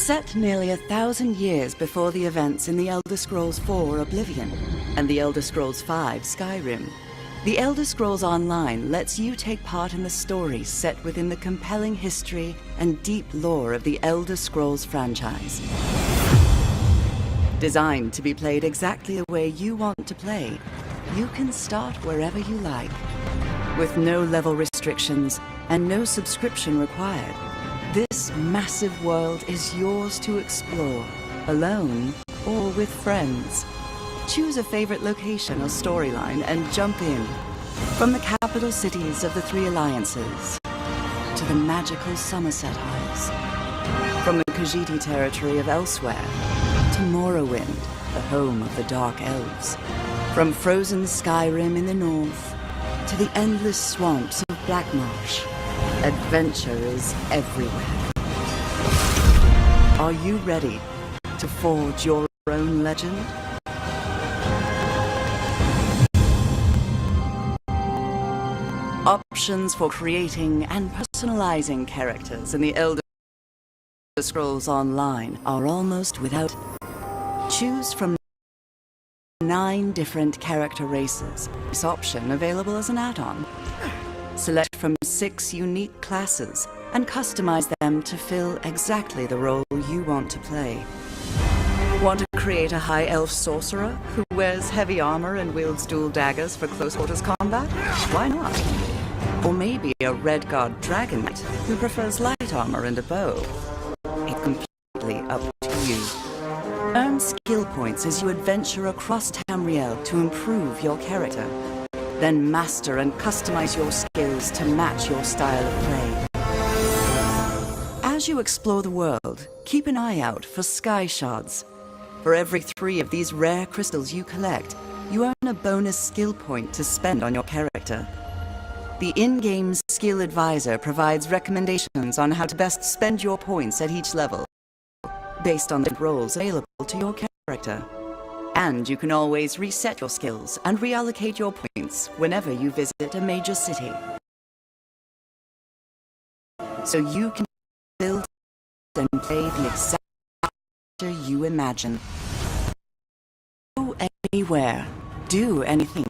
Set nearly 1,000 years before the events in the Elder Scrolls IV Oblivion and the Elder Scrolls V Skyrim, the Elder Scrolls Online lets you take part in the stories set within the compelling history and deep lore of the Elder Scrolls franchise. Designed to be played exactly the way you want to play, you can start wherever you like. With no level restrictions and no subscription required, this massive world is yours to explore, alone or with friends. Choose a favorite location or storyline and jump in. From the capital cities of the Three Alliances to the magical Somerset Isles. From the Khajiit territory of Elsewhere to Morrowind, the home of the Dark Elves. From frozen Skyrim in the north to the endless swamps of Blackmarsh, adventure is everywhere. Are you ready to forge your own legend? Options for creating and personalizing characters in the Elder Scrolls Online are almost without. Choose from 9 different character races. This option available as an add-on. Select from 6 unique classes and customize them to fill exactly the role you want to play. Want to create a high elf sorcerer who wears heavy armor and wields dual daggers for close quarters combat? Why not? Or maybe a red guard dragon knight who prefers light armor and a bow. It's completely up to you. Earn skill points as you adventure across Tamriel to improve your character. Then master and customize your skills to match your style of play. As you explore the world, keep an eye out for sky shards. For every 3 of these rare crystals you collect, you earn a bonus skill point to spend on your character. The in-game skill advisor provides recommendations on how to best spend your points at each level, based on the roles available to your character. And you can always reset your skills and reallocate your points whenever you visit a major city. So you can build and play the exact character you imagine. Go anywhere, do anything.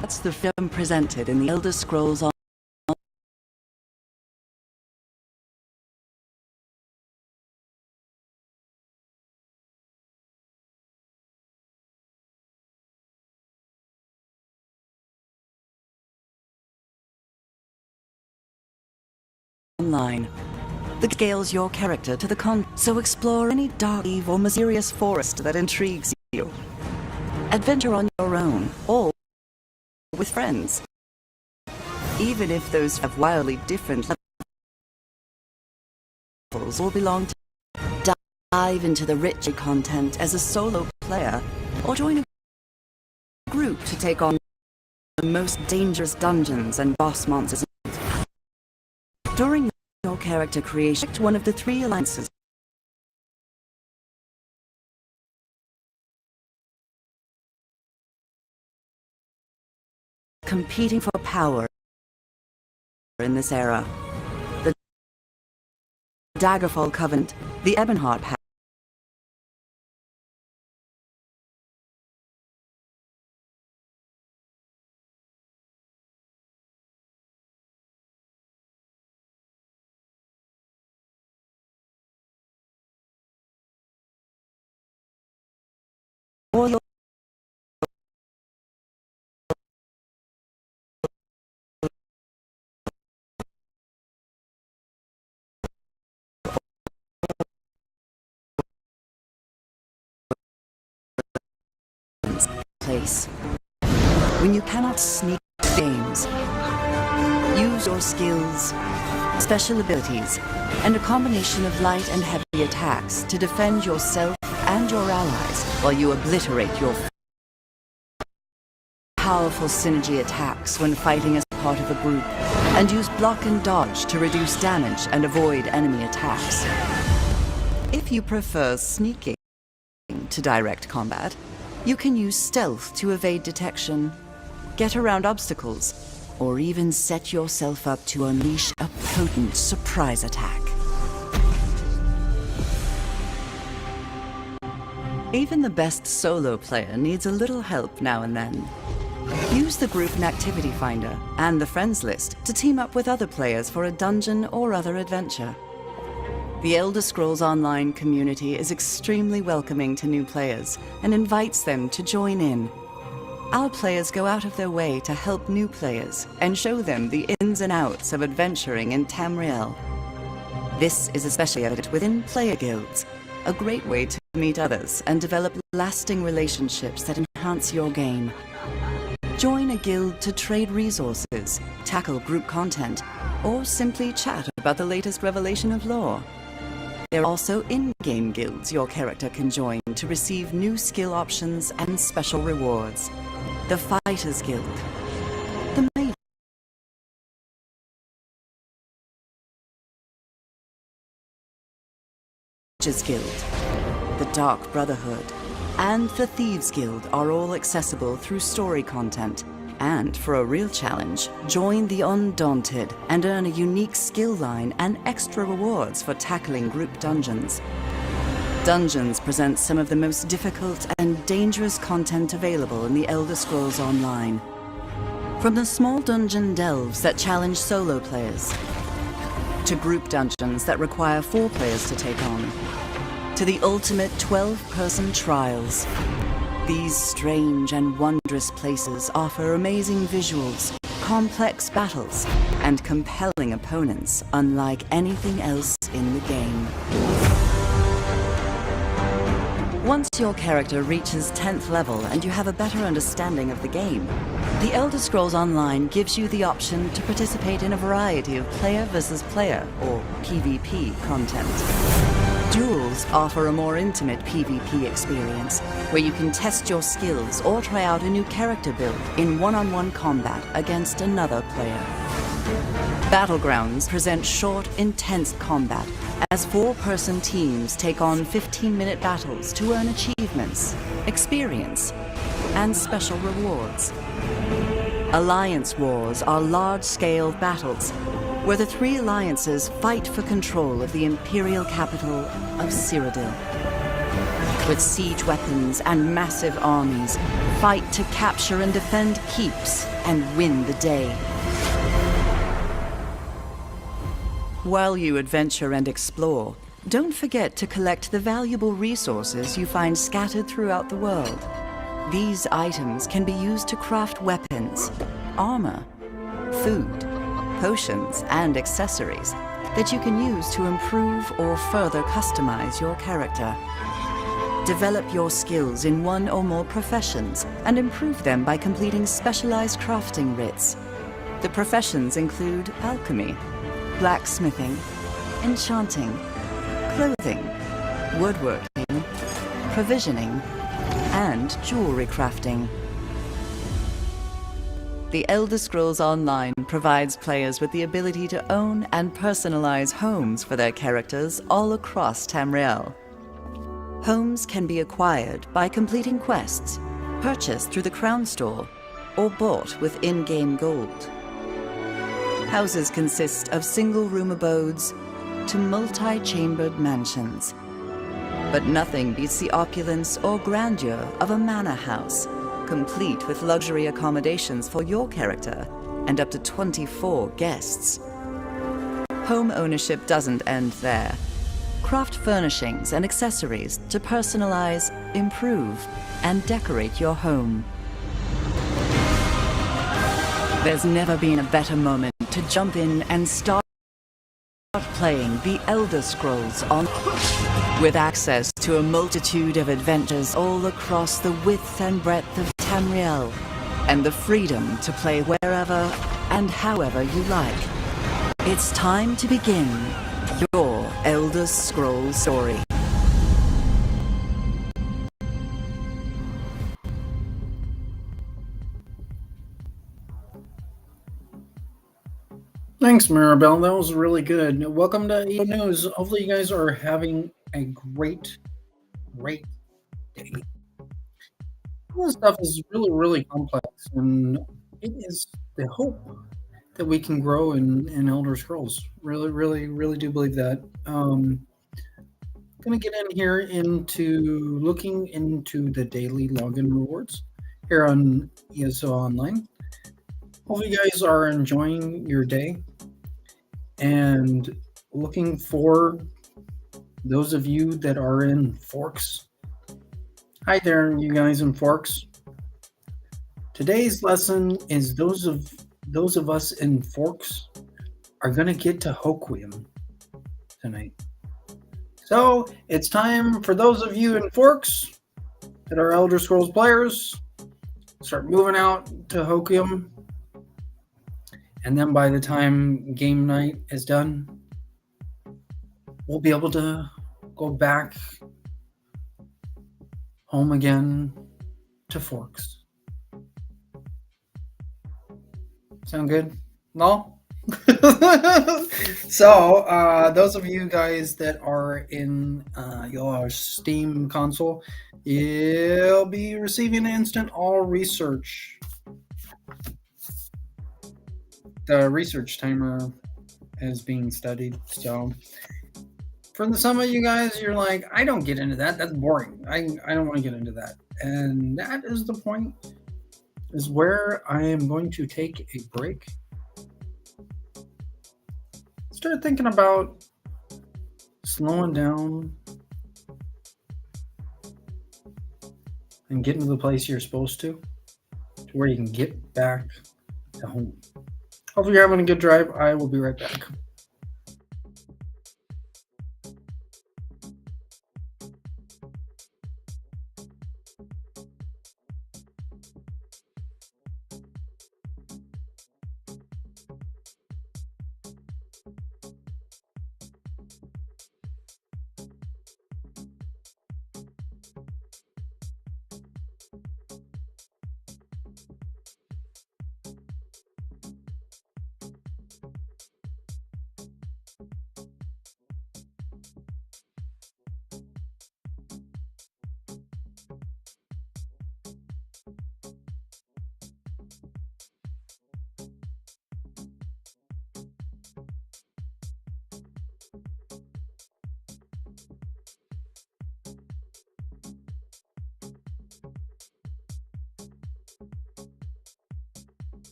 That's the freedom presented in the Elder Scrolls Online. That scales your character to the so explore any dark or mysterious forest that intrigues you. Adventure on your own, or with friends. Even if those have wildly different levels or belong to dive into the richer content as a solo player, or join a group to take on the most dangerous dungeons and boss monsters. During your character creation, select one of the 3 alliances. Competing for power in this era. The Daggerfall Covenant, the Ebonheart Pact, or your place. When you cannot sneak games, use your skills, special abilities, and a combination of light and heavy attacks to defend yourself and your allies while you obliterate your powerful synergy attacks when fighting as part of a group, and use block and dodge to reduce damage and avoid enemy attacks. If you prefer sneaking to direct combat, you can use stealth to evade detection, get around obstacles, or even set yourself up to unleash a potent surprise attack. Even the best solo player needs a little help now and then. Use the group and activity finder and the friends list to team up with other players for a dungeon or other adventure. The Elder Scrolls Online community is extremely welcoming to new players and invites them to join in. Our players go out of their way to help new players and show them the ins and outs of adventuring in Tamriel. This is especially evident within player guilds, a great way to meet others and develop lasting relationships that enhance your game. Join a guild to trade resources, tackle group content, or simply chat about the latest revelation of lore. There are also in-game guilds your character can join to receive new skill options and special rewards. The Fighters Guild, the Mages Guild, the Dark Brotherhood, and the Thieves Guild are all accessible through story content. And for a real challenge, join the Undaunted and earn a unique skill line and extra rewards for tackling group dungeons. Dungeons present some of the most difficult and dangerous content available in the Elder Scrolls Online. From the small dungeon delves that challenge solo players, to group dungeons that require 4 players to take on, to the ultimate 12-person trials. These strange and wondrous places offer amazing visuals, complex battles, and compelling opponents unlike anything else in the game. Once your character reaches 10th level and you have a better understanding of the game, the Elder Scrolls Online gives you the option to participate in a variety of player versus player, or PvP, content. Duels offer a more intimate PvP experience, where you can test your skills or try out a new character build in one-on-one combat against another player. Battlegrounds present short, intense combat, as 4-person teams take on 15-minute battles to earn achievements, experience, and special rewards. Alliance wars are large-scale battles, where the 3 alliances fight for control of the imperial capital of Cyrodiil. With siege weapons and massive armies, fight to capture and defend keeps and win the day. While you adventure and explore, don't forget to collect the valuable resources you find scattered throughout the world. These items can be used to craft weapons, armor, food, potions, and accessories that you can use to improve or further customize your character. Develop your skills in one or more professions and improve them by completing specialized crafting writs. The professions include alchemy, blacksmithing, enchanting, clothing, woodworking, provisioning, and jewelry crafting. The Elder Scrolls Online provides players with the ability to own and personalize homes for their characters all across Tamriel. Homes can be acquired by completing quests, purchased through the Crown Store, or bought with in-game gold. Houses consist of single-room abodes to multi-chambered mansions. But nothing beats the opulence or grandeur of a manor house, complete with luxury accommodations for your character and up to 24 guests. Home ownership doesn't end there. Craft furnishings and accessories to personalize, improve, and decorate your home. There's never been a better moment to jump in and start playing the Elder Scrolls Online. With access to a multitude of adventures all across the width and breadth of Tamriel, and the freedom to play wherever and however you like. It's time to begin your Elder Scrolls story. Thanks, Maribel. That was really good. Welcome to ESO News. Hopefully, you guys are having a great day. All this stuff is really, really complex, and it is the hope that we can grow in Elder Scrolls. Really, really, really do believe that. Going to get in here into looking into the daily login rewards here on ESO Online. Hope you guys are enjoying your day and looking for those of you that are in Forks. Hi there, you guys in Forks. Today's lesson is those of us in Forks are going to get to Hoquiam tonight. So it's time for those of you in Forks that are Elder Scrolls players, start moving out to Hoquiam. And then by the time game night is done, we'll be able to go back home again to Forks. Sound good? No? So, those of you guys that are in your Steam console, you'll be receiving instant all research. The research timer is being studied. So, for some of you guys, you're like, I don't get into that. That's boring. I don't want to get into that. And that is the point, is where I am going to take a break. Start thinking about slowing down and getting to the place you're supposed to where you can get back to home. Hopefully you're having a good drive. I will be right back.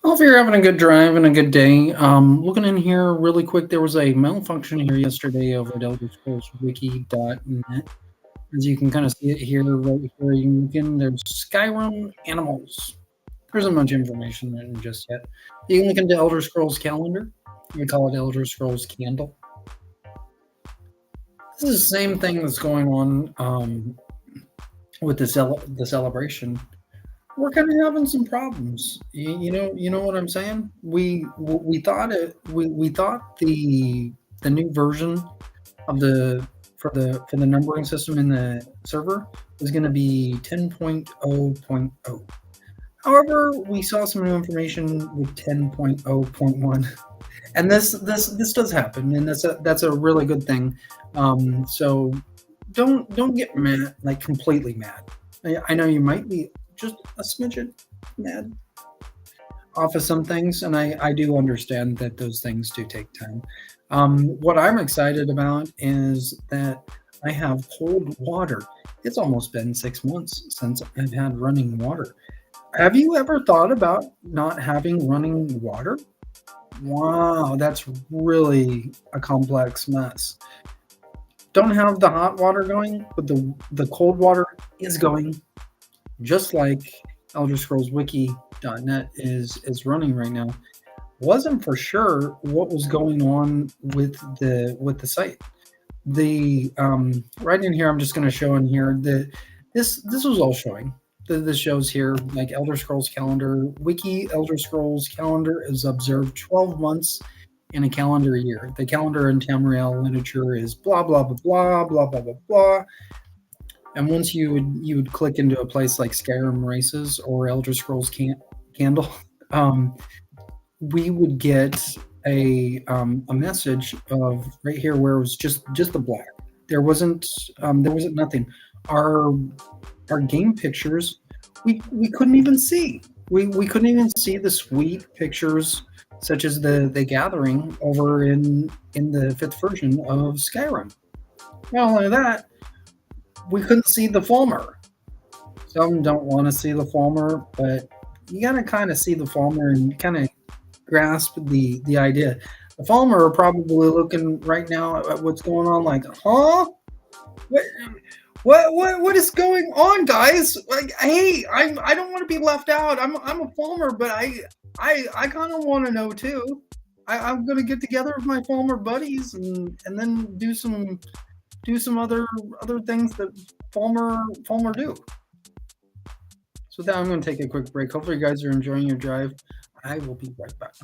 Hope you're having a good drive and a good day. Looking in here really quick, there was a malfunction here yesterday over at elderscrollswiki.net. As you can kind of see it here, right here, you can look in. There's Skyrim animals. There isn't much information in just yet. You can look into Elder Scrolls calendar. We call it Elder Scrolls candle. This is the same thing that's going on with the celebration. We're kind of having some problems. You know what I'm saying? We thought we thought the new version of the for the numbering system in the server was going to be 10.0.0. However, we saw some new information with 10.0.1, and this does happen, and that's a really good thing. So don't get mad, like completely mad. I know you might be just a smidgen mad off of some things, and I do understand that those things do take time. What I'm excited about is that I have cold water. It's almost been 6 months since I've had running water. Have you ever thought about not having running water? Wow, that's really a complex mess. Don't have the hot water going, but the cold water is going, just like Elder Scrolls Wiki.net is running right now. Wasn't for sure what was going on with the site. The right in here, I'm just going to show in here that this was all showing. This shows here like Elder Scrolls calendar. Wiki Elder Scrolls calendar is observed 12 months in a calendar year. The calendar in Tamriel literature is blah blah blah blah blah blah blah blah. And once you would click into a place like Skyrim Races or Elder Scrolls Candle, we would get a message of right here where it was just the black. There wasn't nothing. Our game pictures we couldn't even see. We couldn't even see the sweet pictures such as the gathering over in the fifth version of Skyrim. Not only that, we couldn't see the Fulmer. Some don't want to see the Fulmer, but you gotta kind of see the Fulmer and kind of grasp the idea. The Fulmer are probably looking right now at what's going on, like, huh? What? What is going on, guys? Like, hey, I don't want to be left out. I'm a Fulmer, but I kind of want to know too. I'm gonna get together with my Fulmer buddies and then do some other things that Fulmer do. So now I'm going to take a quick break. Hopefully, you guys are enjoying your drive. I will be right back.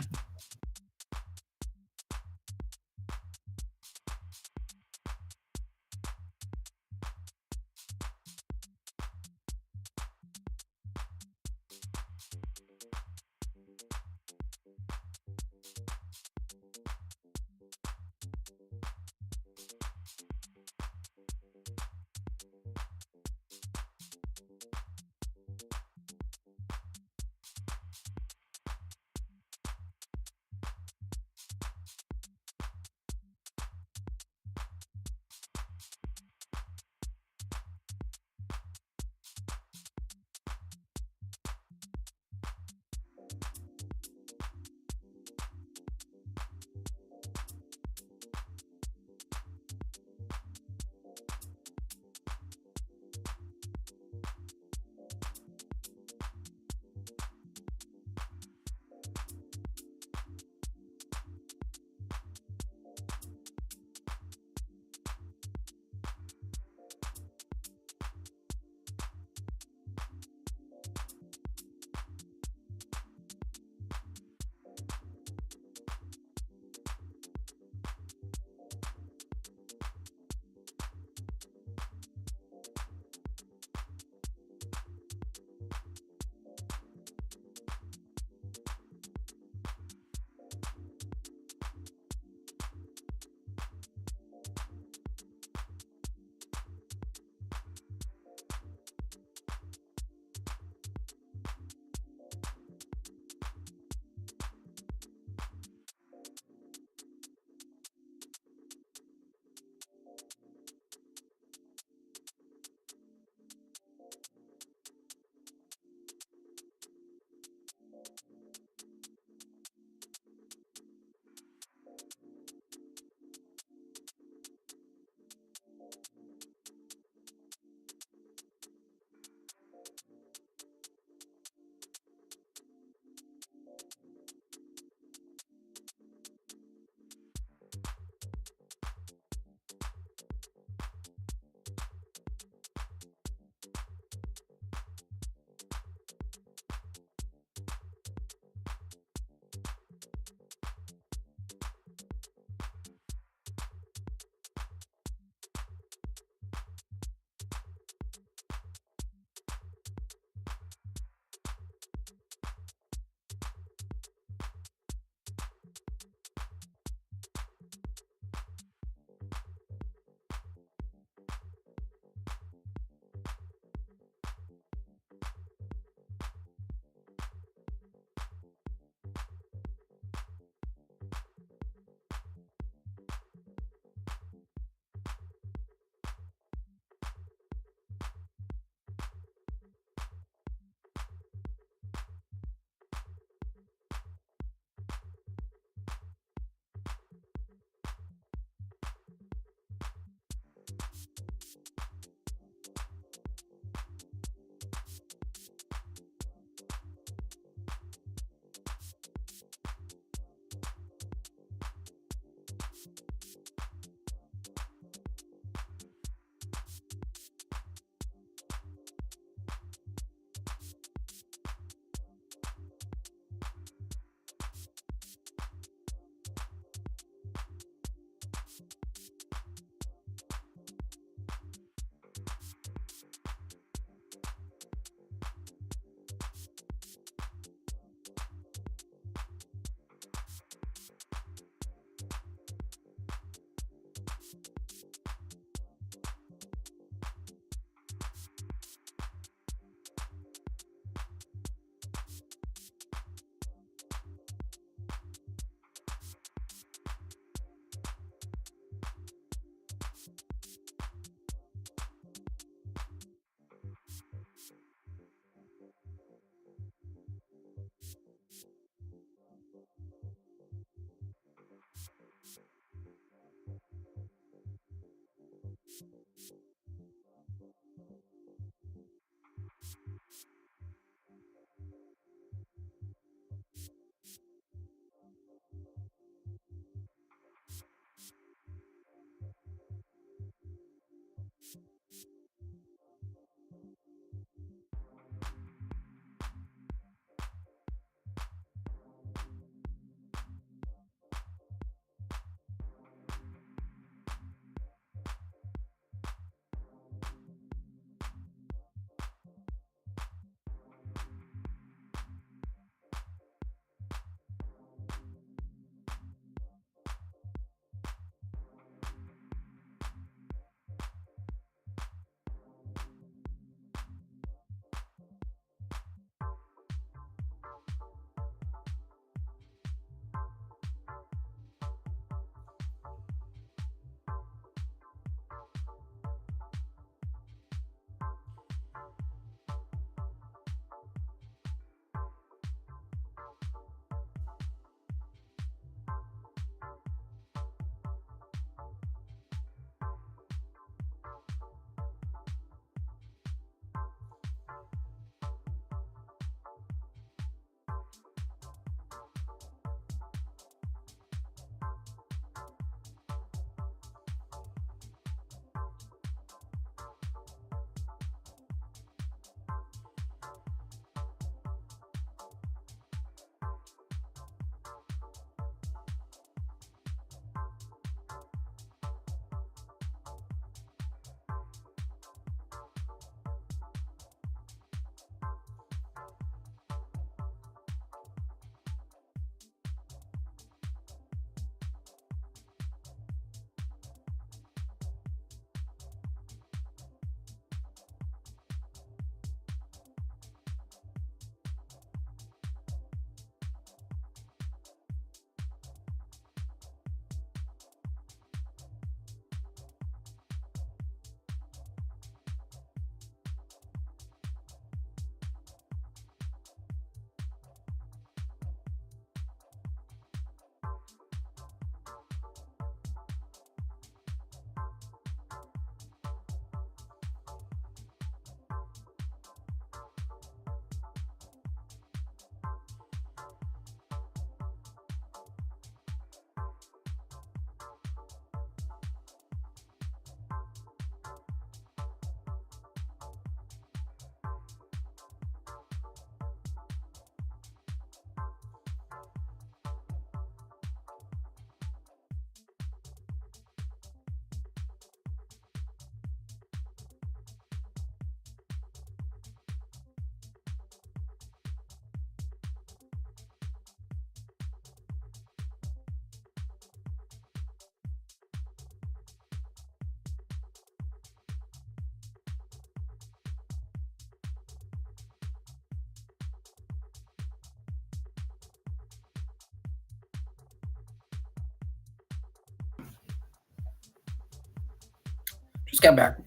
just got back.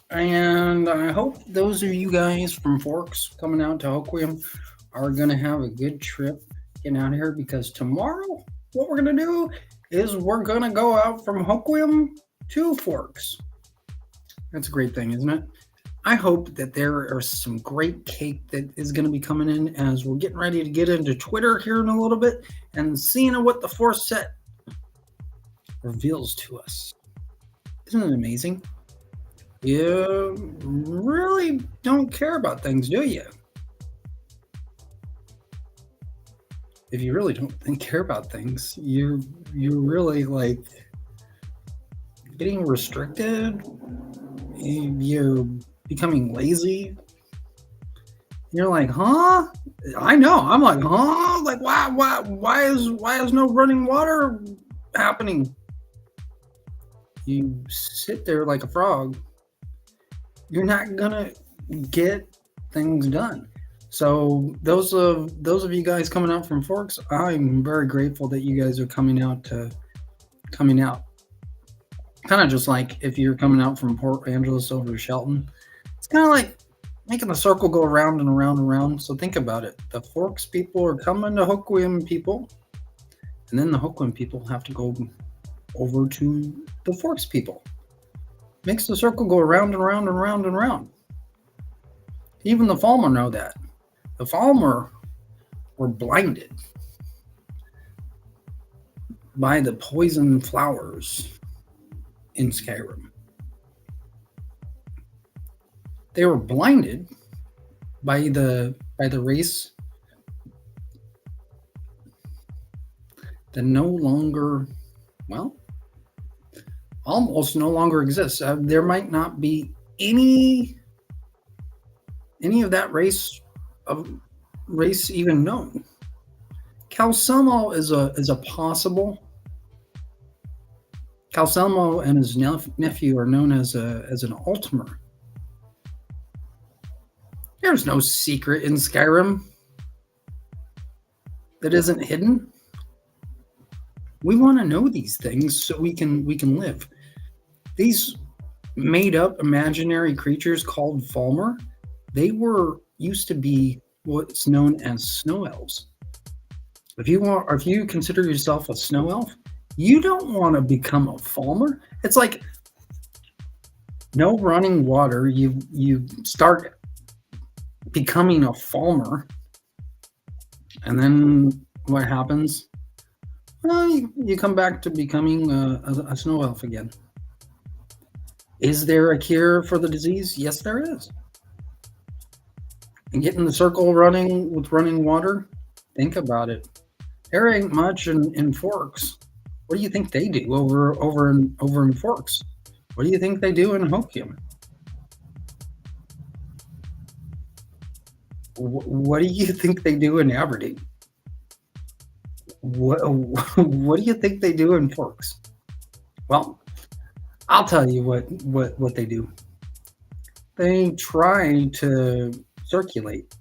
And I hope those of you guys from Forks coming out to Hoquiam are going to have a good trip getting out of here, because tomorrow, what we're going to do is we're going to go out from Hoquiam to Forks. That's a great thing, isn't it? I hope that there are some great cake that is going to be coming in as we're getting ready to get into Twitter here in a little bit and seeing what the fourth set reveals to us. Isn't it amazing? You really don't care about things, do you? If you really don't care about things, you're really like getting restricted. You're becoming lazy. You're like, huh? I know. I'm like, huh? Like, why is no running water happening? You sit there like a frog. You're not gonna get things done. So those of you guys coming out from Forks, I'm very grateful that you guys are coming out. Kind of just like if you're coming out from Port Angeles over to Shelton, it's kind of like making the circle go around and around and around. So think about it. The Forks people are coming to Hoquiam people, and then the Hoquiam people have to go over to the Forks people. Makes the circle go around and around and around and around. Even the Falmer know that. The Falmer were blinded by the poison flowers in Skyrim. They were blinded by the race that no longer, well, almost no longer exists. There might not be any of that race even known. Calcelmo is a possible. Calcelmo and his nephew are known as an Ultimer. There's no secret in Skyrim that isn't hidden. We want to know these things so we can live. These made up imaginary creatures called Falmer, they used to be what's known as snow elves. If you consider yourself a snow elf, you don't want to become a Falmer. It's like no running water. You start becoming a Falmer, and then what happens? Well, you come back to becoming a snow elf again. Is there a cure for the disease? Yes, there is. And getting the circle running with running water, think about it. There ain't much in Forks. What do you think they do over in Forks? What do you think they do in Hoquiam? What do you think they do in Aberdeen? What do you think they do in Forks? Well, I'll tell you what they do. They try to circulate.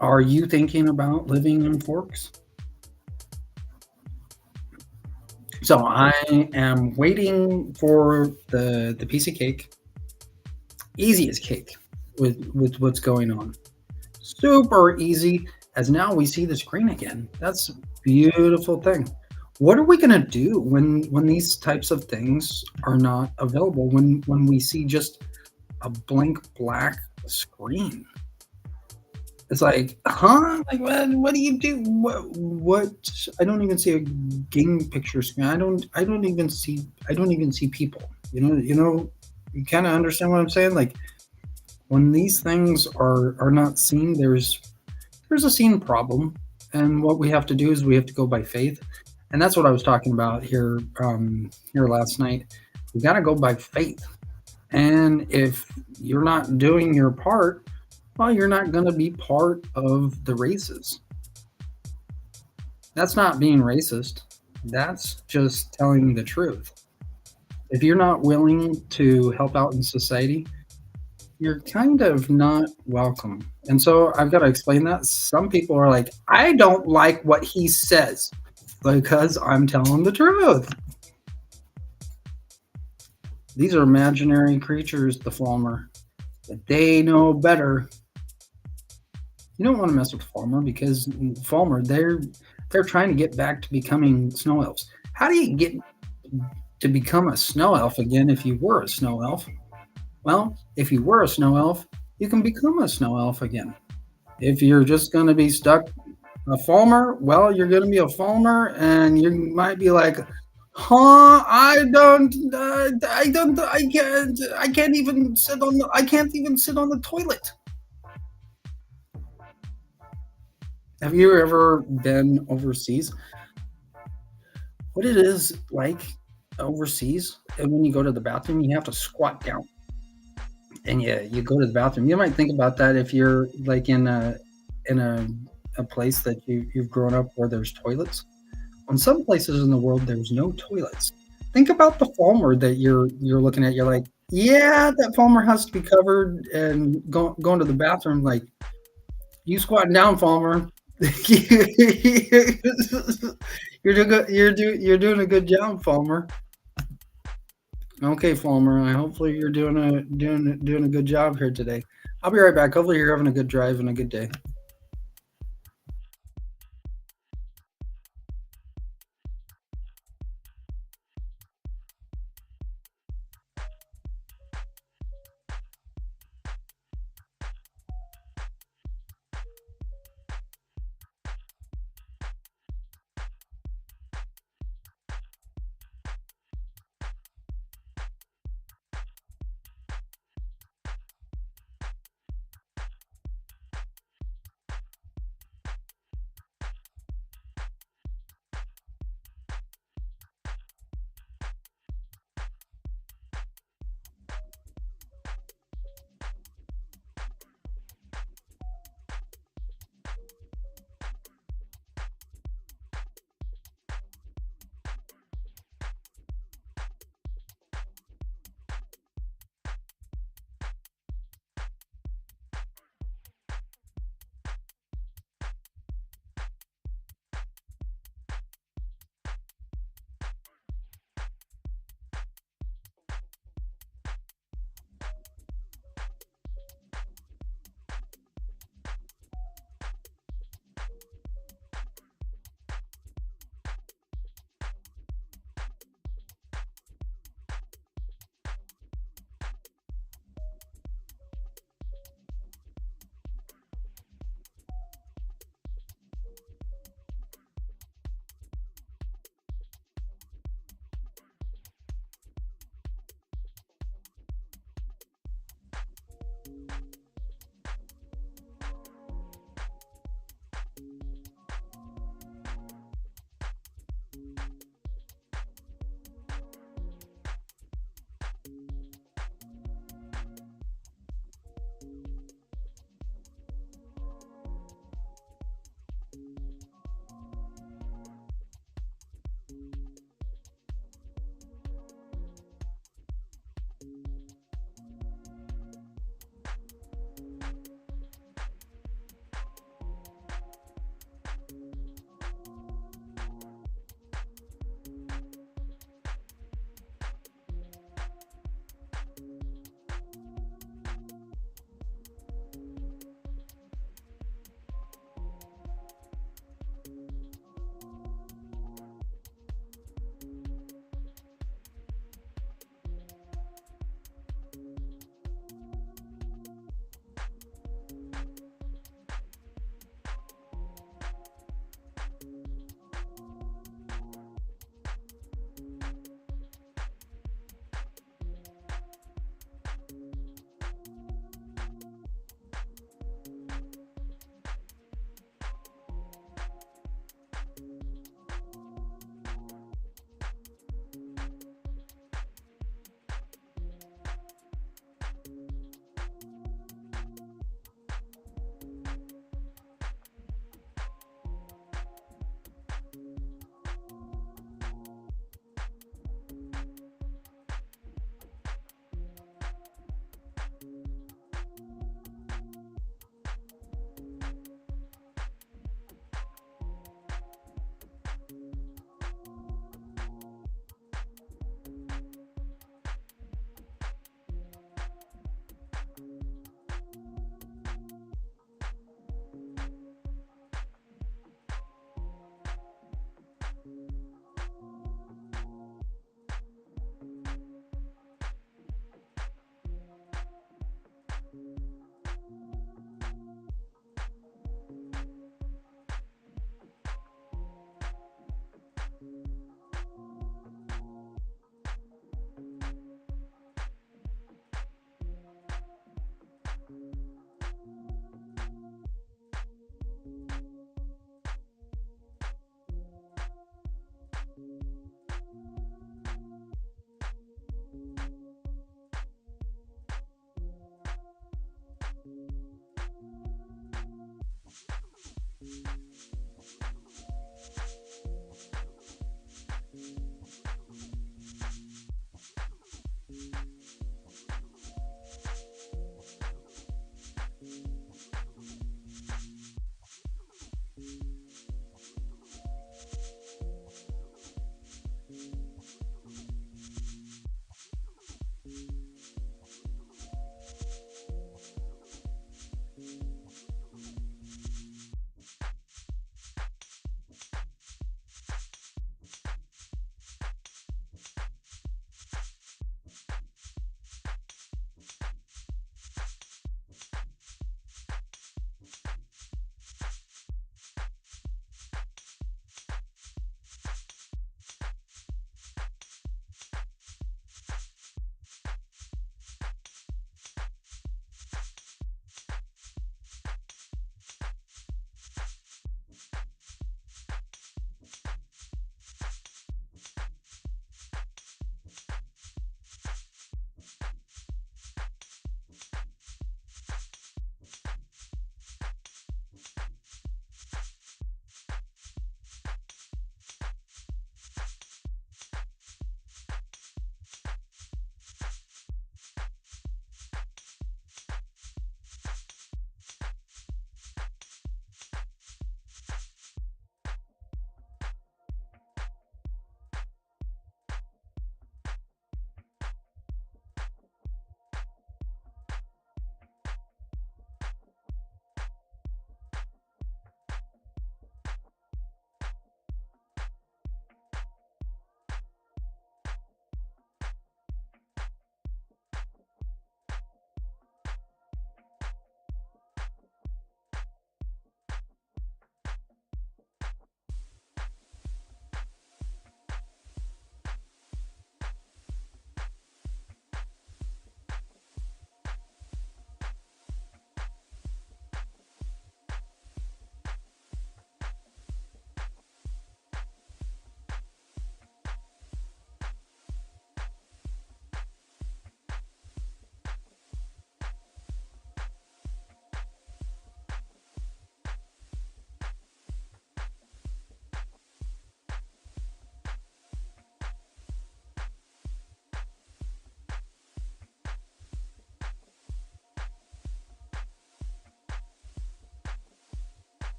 Are you thinking about living in Forks? So I am waiting for the piece of cake. Easiest cake with what's going on. Super easy, as now we see the screen again. That's a beautiful thing. What are we going to do when these types of things are not available, when we see just a blank black screen? It's like, huh? Like, what do you do? What? I don't even see a game picture screen. I don't even see people. You kind of understand what I'm saying? Like, when these things are not seen, there's a scene problem, and what we have to do is we have to go by faith, and that's what I was talking about here last night. We got to go by faith, and if you're not doing your part, well, you're not going to be part of the races. That's not being racist. That's just telling the truth. If you're not willing to help out in society, you're kind of not welcome. And so I've got to explain that. Some people are like, I don't like what he says because I'm telling the truth. These are imaginary creatures, the Falmer. But they know better. You don't want to mess with Falmer because Falmer, they're trying to get back to becoming snow elves. How do you get to become a snow elf again if you were a snow elf? Well, if you were a snow elf, you can become a snow elf again. If you're just going to be stuck a Falmer, well, you're going to be a Falmer, and you might be like, "Huh? I can't even sit on the toilet." Have you ever been overseas? What it is like overseas, and when you go to the bathroom, you have to squat down, and you go to the bathroom. You might think about that if you're like in a place that you've grown up where there's toilets. On some places in the world, there's no toilets. Think about the Falmer that you're looking at. You're like, yeah, that Falmer has to be covered and going to the bathroom. Like, you squatting down, Falmer. You're doing a good job, Falmer. Okay, Falmer. I hopefully you're doing a good job here today. I'll be right back. Hopefully you're having a good drive and a good day.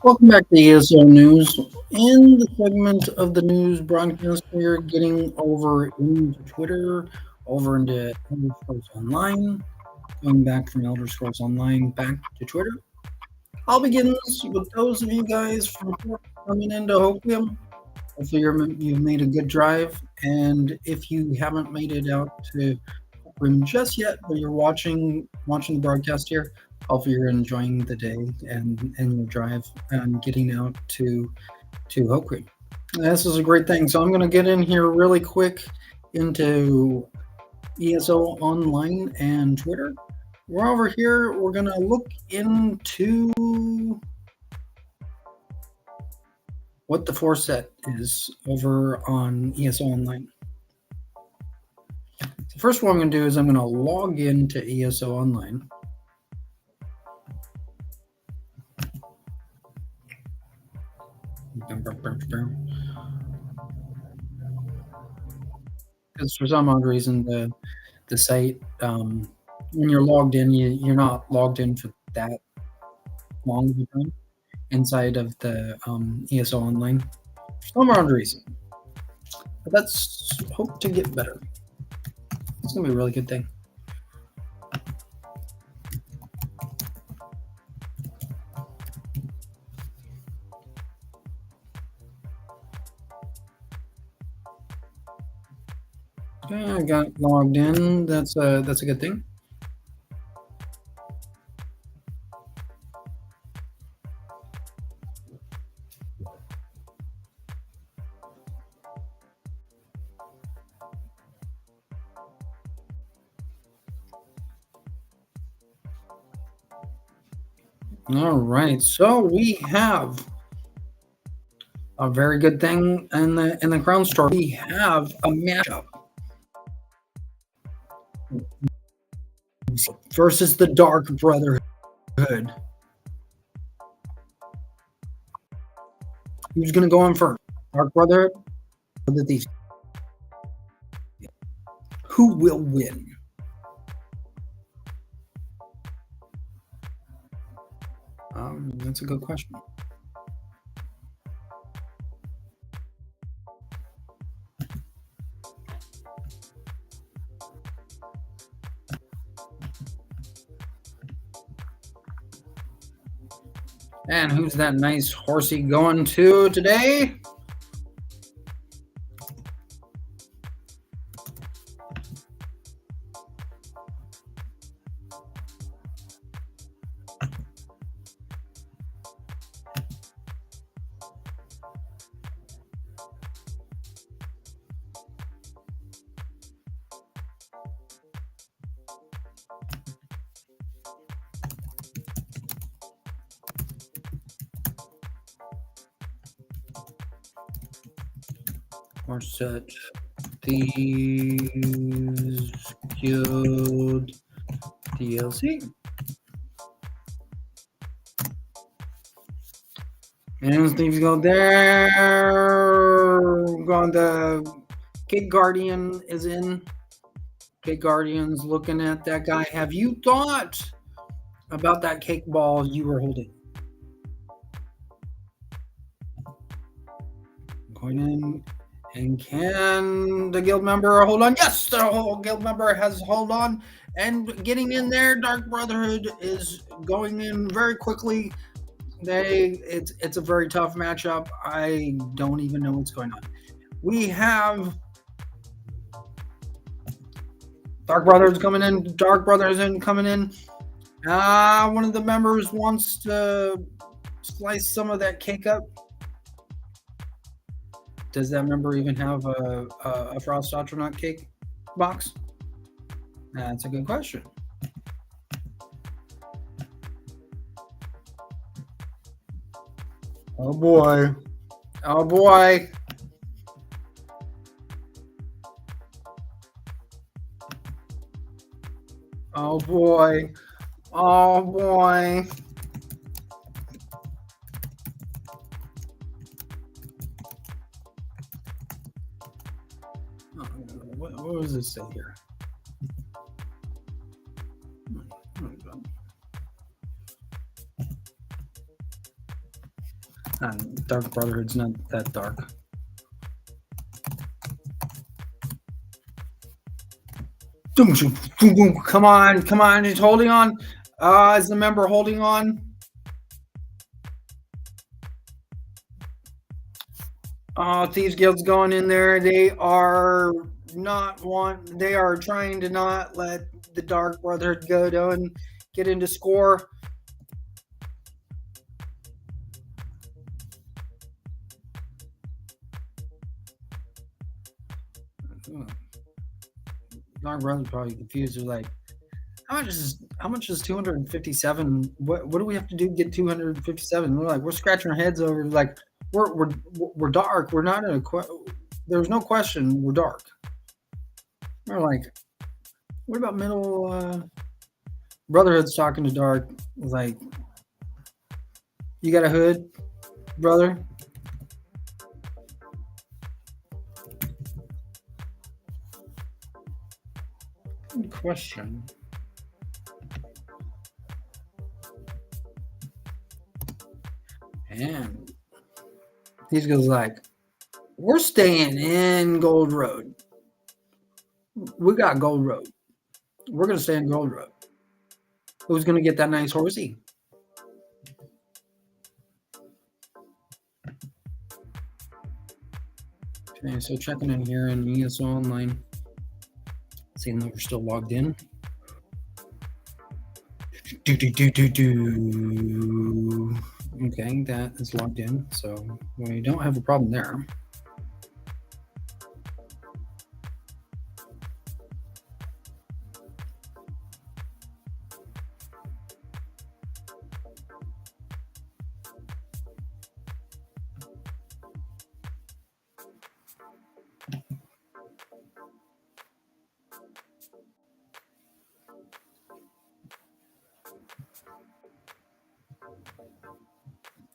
Welcome back to ESO News. In the segment of the news broadcast, we're getting over into Twitter, over into Elder Scrolls Online, going back from Elder Scrolls Online back to Twitter. I'll begin this with those of you guys from coming into Hoquiam. Hopefully you've made a good drive, and if you haven't made it out to Hoquiam just yet, but you're watching the broadcast here, hopefully you're enjoying the day and your drive and getting out to Hoquiam. This is a great thing. So I'm going to get in here really quick into ESO Online and Twitter. We're over here. We're going to look into what the force set is over on ESO Online. So first, what I'm going to do is I'm going to log into ESO Online. Because for some odd reason, the site, when you're logged in, you're not logged in for that long of a time inside of the ESO Online. For some odd reason. But let's hope to get better. It's going to be a really good thing. Okay, I got logged in. That's a good thing. All right, so we have a very good thing in the Crown Store. We have a matchup versus the Dark Brotherhood. Who's gonna go in first? Dark Brotherhood or the Thieves? Who will win? That's a good question. And who's that nice horsey going to today? Or set Thieves Guild DLC. And Thieves Guild there. Going the Cake Guardian is in. Cake Guardian's looking at that guy. Have you thought about that cake ball you were holding? Going in. And can the guild member hold on? Yes, the whole guild member has hold on and getting in there. Dark Brotherhood is going in very quickly. It's a very tough matchup. I don't even know what's going on. We have Dark Brothers coming in. Dark Brothers coming in. One of the members wants to slice some of that cake up. Does that member even have a Frost Astronaut cake box? That's a good question. Oh boy. Oh boy. Oh boy. Oh boy. What does this say here? Dark Brotherhood's not that dark. Come on, he's holding on. Is the member holding on? Thieves Guild's going in there. They are they are trying to not let the Dark Brotherhood go down and get into score. Dark Brotherhood probably confused. They're like, how much is 257? What do we have to do to get 257? We're like, we're scratching our heads over like we're dark. We're not in a there's no question we're dark. We're like, what about middle Brotherhood's talking to Dark, like, you got a hood, brother? Good question. And these guys like, we're staying in Gold Road. We got Gold Road. We're gonna stay in Gold Road. Who's gonna get that nice horsey? Okay, so checking in here in ESO Online. Seeing that we're still logged in. Okay, that is logged in, so we don't have a problem there.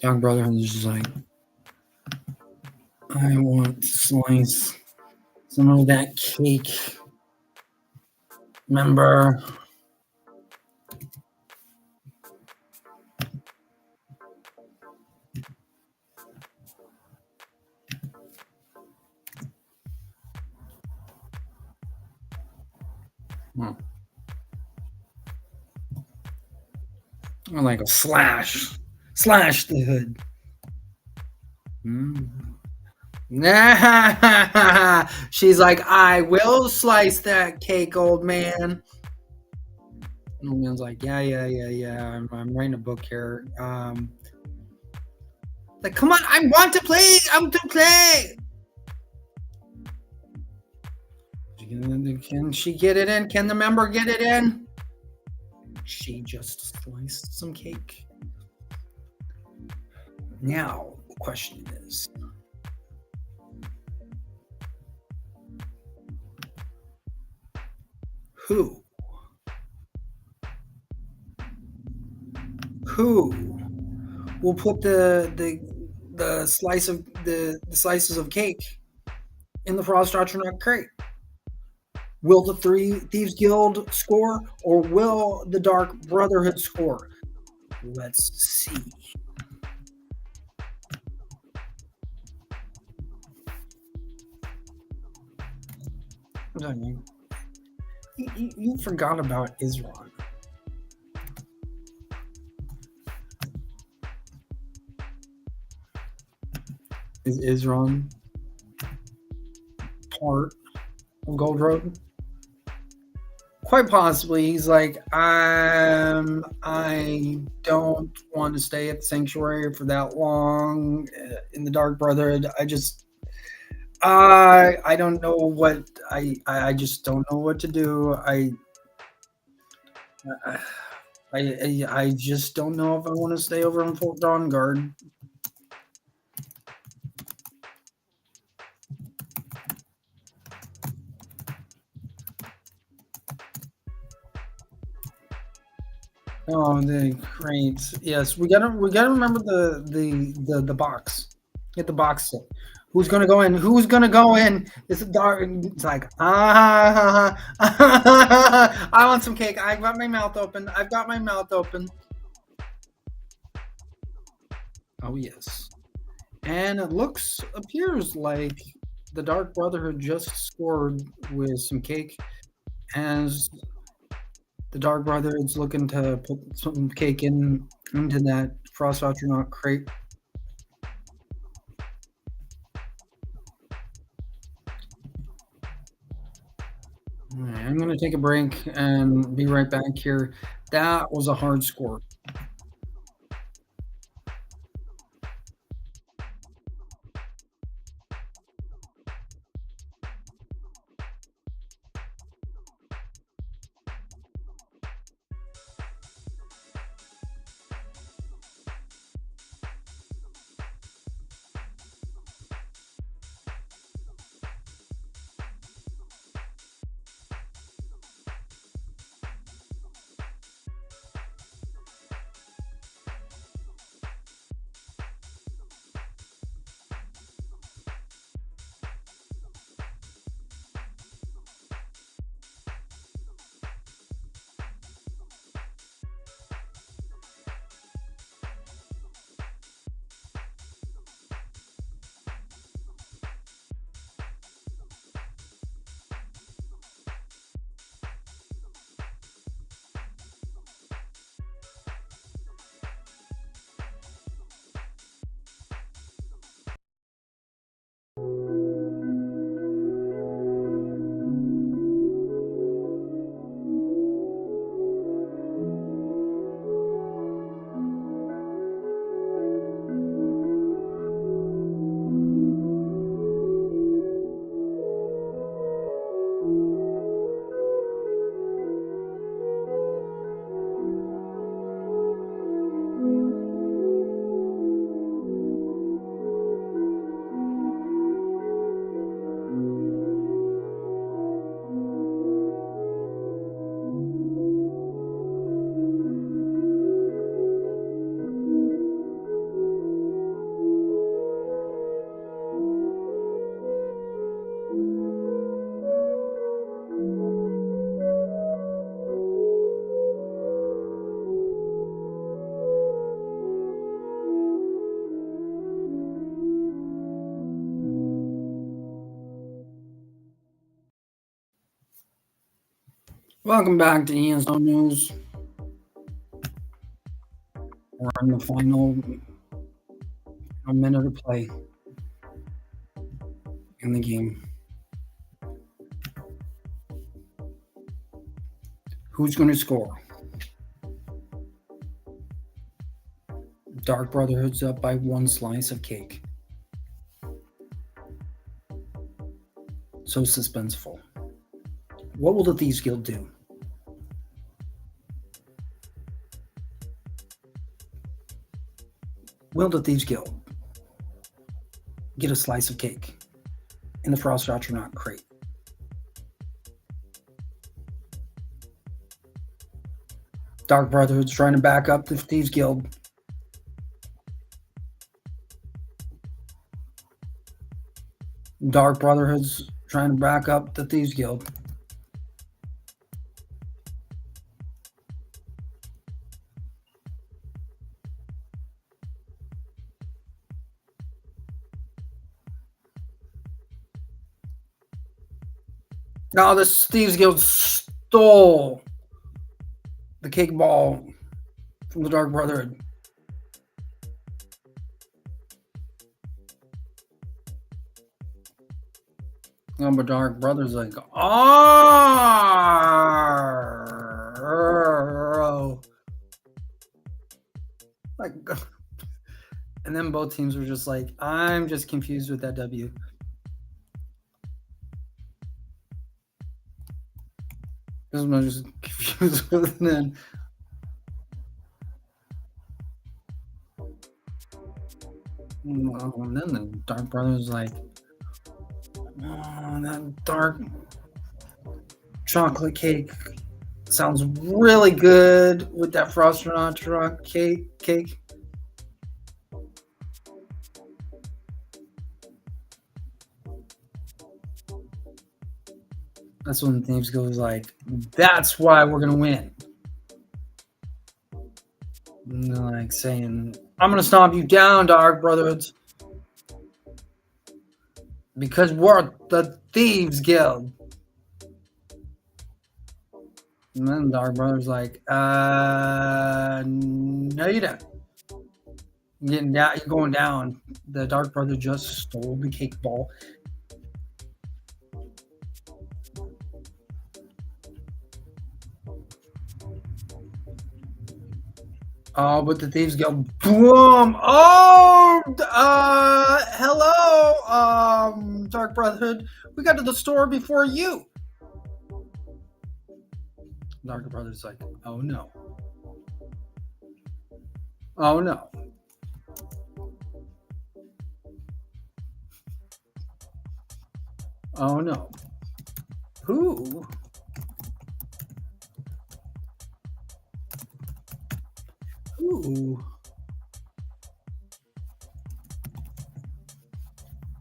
Young brother is just like, I want to slice some of that cake. Remember? I like a slash the hood. Nah. She's like, I will slice that cake, old man. And old man's like, yeah. I'm writing a book here. Like, come on, I want to play. I want to play. Can she get it in? Can the member get it in? She just sliced some cake. Now, the question is, who will put the slices of cake in the Frost Astronaut crate? Will the Thieves Guild score, or will the Dark Brotherhood score? Let's see. You forgot about Isron. Is Isron part of Gold Road? Quite possibly. He's like, I don't want to stay at the Sanctuary for that long in the Dark Brotherhood. I don't know what I just don't know what to do. I just don't know if I want to stay over in Fort Dawnguard. Oh, the crates. Yes, we gotta remember the box. Get the box set. Who's gonna go in? Who's gonna go in? It's dark. It's like I want some cake. I've got my mouth open. Oh yes. And it appears like the Dark Brotherhood just scored with some cake, as the Dark Brotherhood's looking to put some cake into that Frost Astronaut crate. All right, I'm going to take a break and be right back here. That was a hard score. Welcome back to ESO News. We're in the final minute of play in the game. Who's going to score? Dark Brotherhood's up by one slice of cake. So suspenseful. What will the Thieves Guild do? Will the Thieves Guild get a slice of cake in the Frost Astronaut crate? Dark Brotherhood's trying to back up the Thieves Guild. Dark Brotherhood's trying to back up the Thieves Guild. Now the Thieves Guild stole the cake ball from the Dark Brotherhood. Oh, but Dark Brother's like, oh, like, and then both teams were just like, I'm just confused with that W. This one just confused with, and then the Dark Brother's like, oh, that dark chocolate cake sounds really good with that Frostronaut cake. That's when Thieves goes like, that's why we're gonna win. And they're like saying, I'm gonna stomp you down, Dark Brotherhoods. Because we're the Thieves Guild. And then Dark Brother's like, no, you don't. You're going down. The Dark Brother just stole the cake ball. Oh, but the Thieves Guild, boom! Oh, hello, Dark Brotherhood. We got to the store before you. Dark Brother's like, oh no. Oh no. Oh no. Who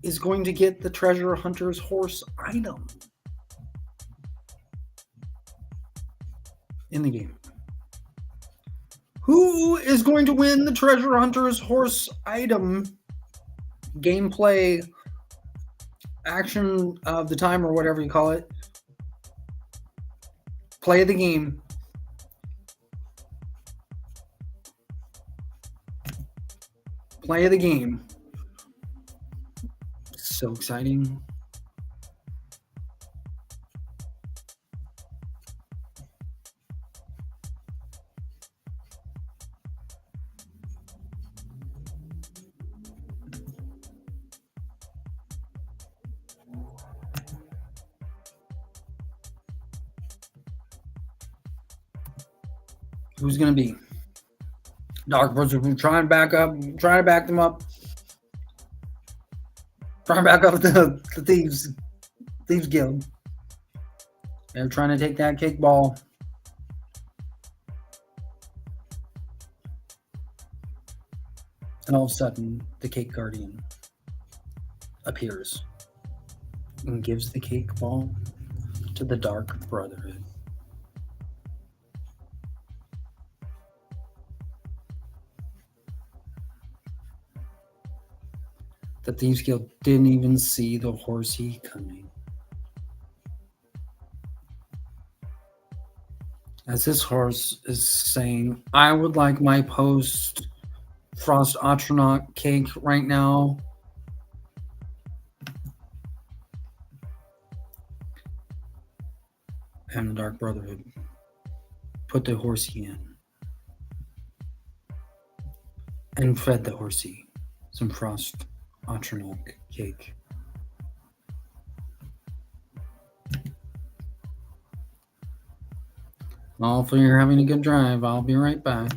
is going to get the treasure hunter's horse item in the game? Who is going to win the treasure hunter's horse item gameplay action of the time, or whatever you call it? Play of the game. Play of the game. So exciting. Who's going to be? Dark Brother trying to back them up. Trying to back up the Thieves Guild. They're trying to take that cake ball. And all of a sudden, the Cake Guardian appears and gives the cake ball to the Dark Brotherhood. The Thieves Guild didn't even see the horsey coming. As this horse is saying, I would like my post Frost Astronaut cake right now. And the Dark Brotherhood put the horsey in and fed the horsey some Frost Astronaut cake. Hopefully you're having a good drive. I'll be right back.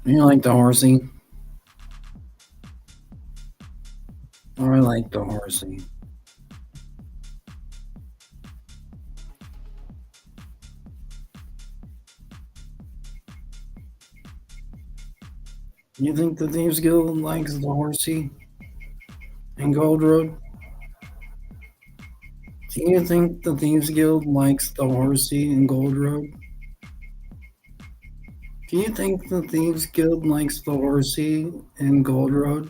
You like the horsey? Or I like the horsey. You think the Thieves Guild likes the horsey and Gold Road? Do you think the Thieves Guild likes the horsey and Gold Road? Do you think the Thieves Guild likes the horsey and Gold Road?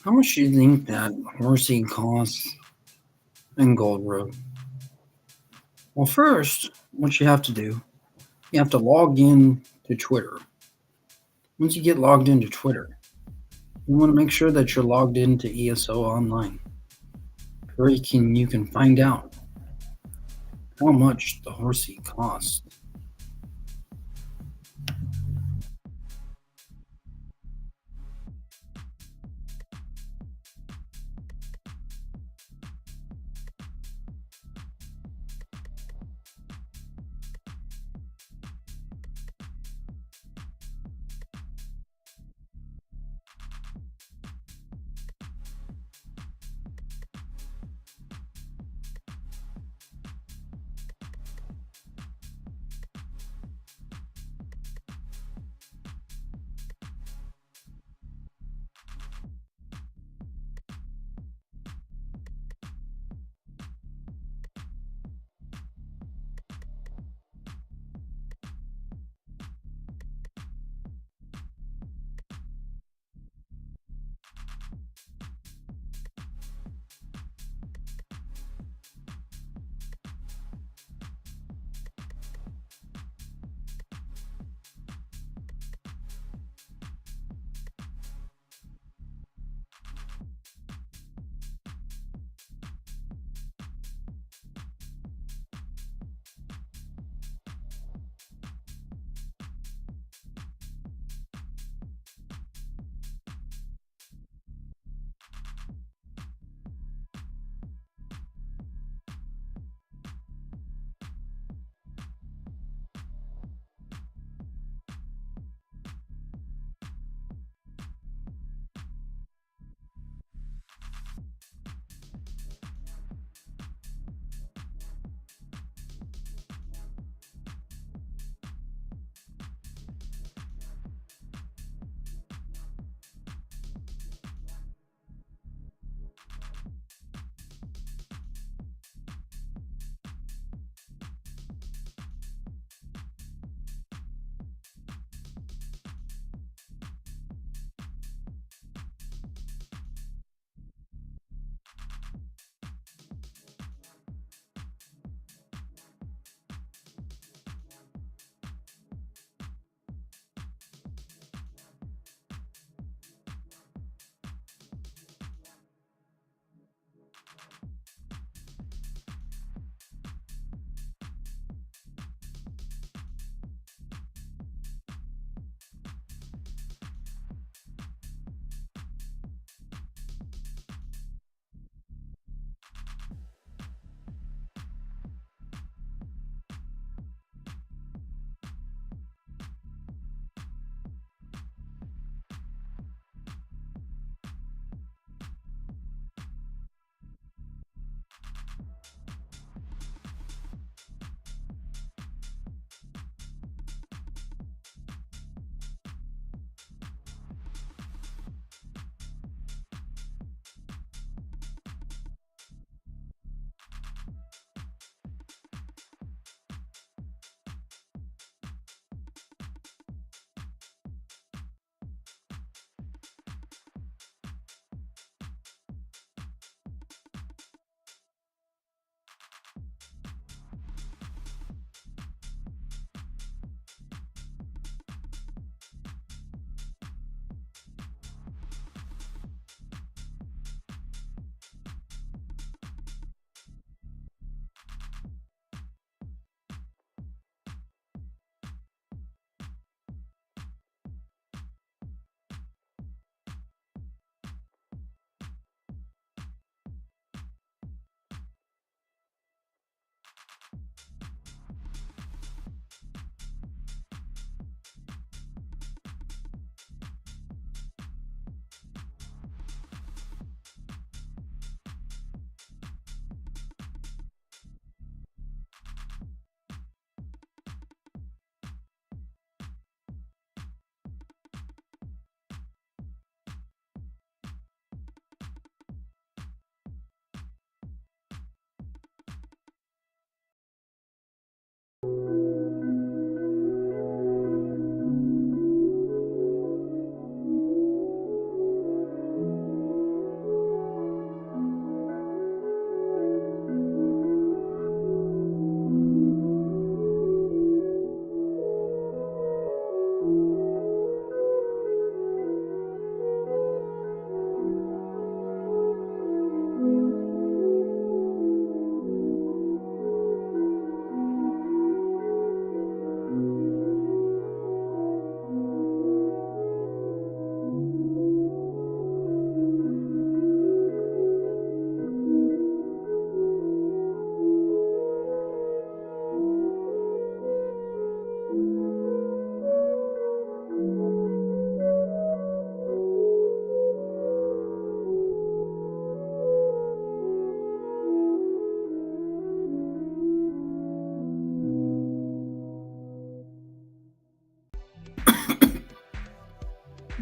How much do you think that horsey costs in Gold Road? Well, first, what you have to do, you have to log in to Twitter. Once you get logged into Twitter, you want to make sure that you're logged into ESO online, where you can find out how much the horsey costs.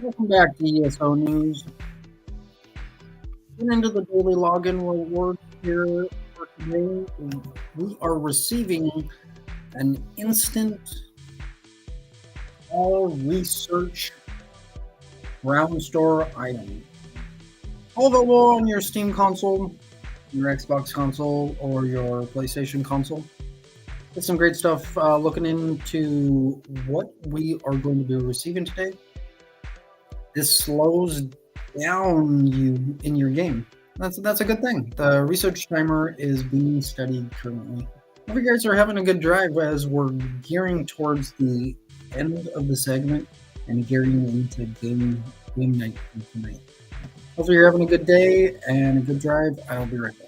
Welcome back to ESO News. Getting into the daily login reward here for today. We are receiving an instant all research round store item. All available on your Steam console, your Xbox console, or your PlayStation console. It's some great stuff looking into what we are going to be receiving today. This slows down you in your game. That's a good thing. The research timer is being studied currently. Hope you guys are having a good drive as we're gearing towards the end of the segment and gearing into game night for tonight. Hopefully you're having a good day and a good drive. I'll be right back.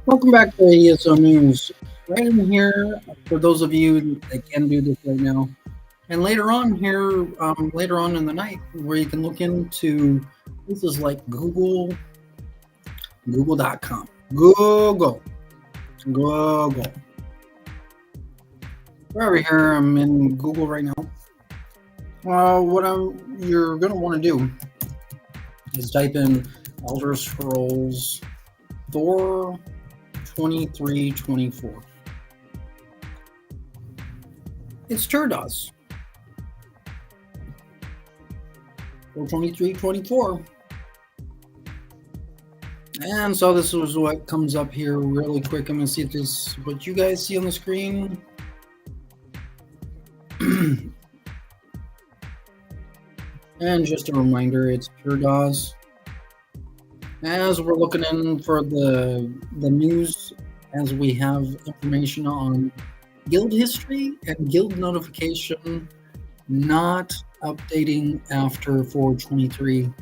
Welcome back to ESO News. Right in here, for those of you that can do this right now, and later on here, later on in the night, where you can look into places like Google, Google.com, Google. We're over here. I'm in Google right now. What you're gonna want to do is type in Elder Scrolls 4 2324. It's Turdos. 42324. And so this is what comes up here really quick. I'm gonna see if this what you guys see on the screen. And just a reminder, it's Pure DAWs. As we're looking in for the news, as we have information on guild history and guild notification not updating after 423.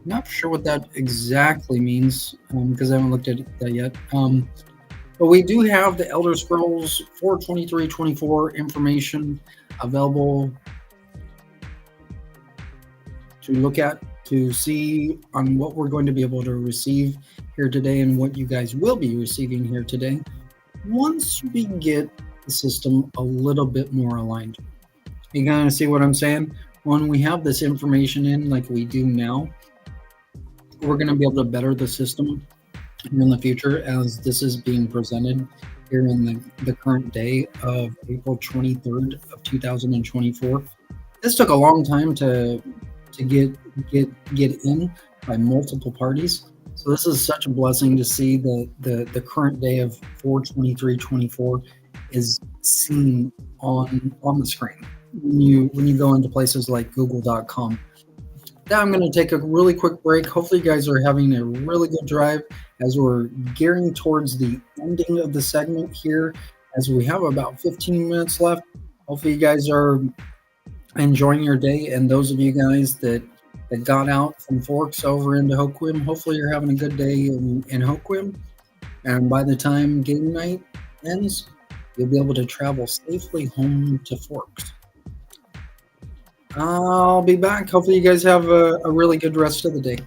Not sure what that exactly means because I haven't looked at that yet. But we do have the Elder Scrolls 42324 information available to look at, to see on what we're going to be able to receive here today and what you guys will be receiving here today once we get the system a little bit more aligned. You kind of see what I'm saying? When we have this information in like we do now, we're going to be able to better the system in the future as this is being presented here in the current day of April 23rd of 2024. This took a long time to get in by multiple parties. So this is such a blessing to see the current day of 42324 is seen on the screen when you go into places like google.com. Now I'm going to take a really quick break. Hopefully you guys are having a really good drive as we're gearing towards the ending of the segment here, as we have about 15 minutes left. Hopefully you guys are enjoying your day, and those of you guys that got out from Forks over into Hoquiam, hopefully you're having a good day in Hoquiam, and by the time game night ends, you'll be able to travel safely home to Forks. I'll be back. Hopefully you guys have a really good rest of the day.